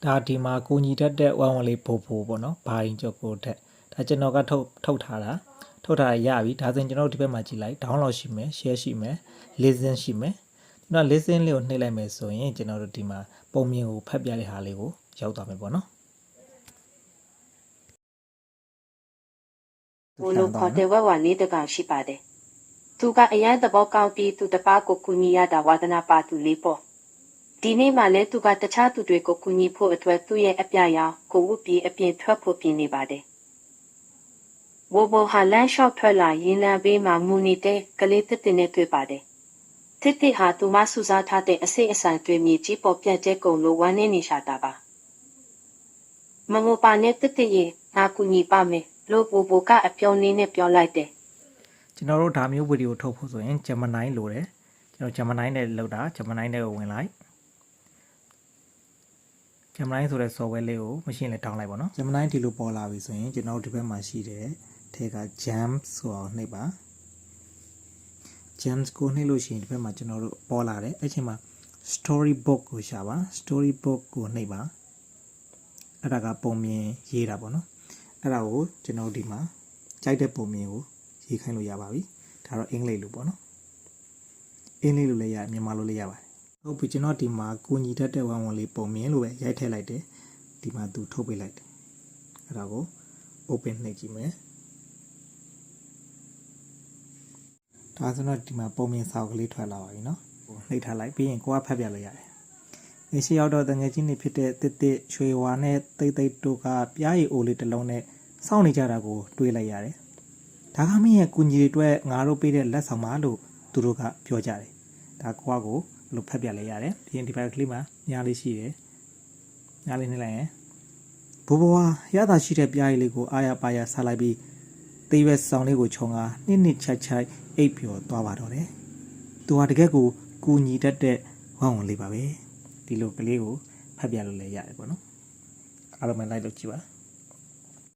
ဒါဒီမှာကိုညီတက်တဲ့114ဖိုပေါ့နော်ဘာရင်ကြော်ကိုတက်ဒါကျွန်တော်ကထုတ်ထားတာရပြီဒါဆိုရင်ကျွန်တော်တို့ဒီဘက်မှာကြည့်လိုက် download ရှိမယ် share ရှိမယ် listen ရှိမယ်ကျွန်တော် listen လေးကိုနှိပ်လိုက်မယ်ဆိုရင်ကျွန်တော်တို့ဒီမှာပုံမြင်ကိုဖတ်ပြတဲ့ဟာလေးကိုရောက်သွားမယ်ပေါ့နော်ဘလို့ခေါ်တဲ့ဝဝလေးတကောင်ရှိပါတယ်သူကအရန်သဘောကောင်းပြီးသူတပားကိုကူညီရတာဝါသနာပါသူလေးပေါ့ဒီနေ့မှလည်းသူကတခြားသူတွေကိုကူညီဖို့အတွက်သူ့ရဲ့အပြရောင်ကိုဝတ်ပြီးအပြင်ထွက်ဖို့ပြင်နေပါတယ်ဝဘဟာလန်ရှော့ထွက်လာရင်လမ်းဘေးမှာမူနေတဲ့ကလေးတစ်တင်နဲ့တွေ့ပါတယ်တစ်တစ်ဟာသူမဆူစားထားတဲ့အစိတ်အဆိုင်တွေ့မြည်ကြီးပေါ်ပြတ်တဲ့ကုံလိုဝမ်းနေနေရှာတာပါမမပါနဲ့တစ်တစ်ရဲ့ငါကူညီပါမယ်လို့ဘိုကအပြုံးလေးနဲ့ပြောလိုက်တယ်ကျွန်တော်တို့ဒါမျိုးဗီဒီယိုထုတ်ဖို့ဆိုရင် Gemini လိုတယ်ကျွန်တော် Gemini နဲ့လောက်တာ Gemini နဲ့ကိုဝင်လိုက် Gemini ဆိုတဲ့ software လေးကို machine လေးတောင်းလိုက်ပါနော် Gemini ဒီလိုပေါ်လာပြီဆိုရင်ကျွန်တော်တို့ဒီဘက်မှာရှိတဲ့ထဲက Gems ဆိုအောင်နှိပ်ပါ Gems ကိုနှိပ်လို့ရှိရင်ဒီဘက်မှာကျွန်တော်တို့ပေါ်လာတယ်အဲ့ချိန်မှာ Storybook ကိုရှာပါ Storybook ကိုနှိပ်ပါအဲ့ဒါကပုံမြင်ရေးတာပေါ့နော်အဲ့ဒါကိုကျွန်တော်ဒီမှာကြိုက်တဲ့ပုံမြင်ကိုရေးခိုင်းလို့ရပါပြီဒါတော့အင်္ဂလိပ်လိုပေါ့နော်အင်္ဂလိပ်လိုလည်းရမြန်မာလိုလည်းရပါတယ်ဟုတ်ပြီကျွန်တော်ဒီမှာကိုညီတတ်တဲ့114ပုံမြင်လို့ပဲရိုက်ထည့်လိုက်တယ်ဒီမှာသူထုတ်ပေးလိုက်တယ်အဲ့ဒါကို open နှိပ်ကြည့်မယ်ဒါဆိုတော့ဒီမှာပုံမြင်စာအုပ်ကလေးထွက်လာပါပြီနော်နှိပ်ထားလိုက်ပြီးရင်ကိုကဖတ်ပြလို့ရတယ်ဒီရှိရောက်တော့တငယ်ချင်းတွေဖြစ်တဲ့တစ်တစ်ရွှေဝါနဲ့တိတ်တိတ်တို့ကပြားရည်အိုလေးတစ်လုံးနဲ့စောင့်နေကြတာကိုတွေးလိုက်ရတယ်ဒါကမင်းရဲ့ကုညီတွေအတွက်ငါတို့ပေးတဲ့လက်ဆောင်ပါလို့သူတို့ကပြောကြတယ်ဒါကိုကကိုလို့ဖတ်ပြလိုက်ရတယ်ပြီးရင်ဒီဘက်ကလေးမှာညားလေးရှိတယ်ညားလေးနှိပ်လိုက်ရင်ဘိုးဘွားရတာရှိတဲ့ပြားရည်လေးကိုအာရပါရဆလိုက်ပြီးသေးရွယ်ဆောင်လေးကိုခြုံကနှစ်ချိုက်အိပ်ပျော်သွားပါတော့တယ်သူဟာတကယ်ကိုကုညီတတ်တဲ့114ပါပဲဒီလိုကလေးကိုဖတ်ပြလို့လည်းရတယ်ပေါ့နော်အားလုံးပဲလိုက်လို့ကြည့်ပါ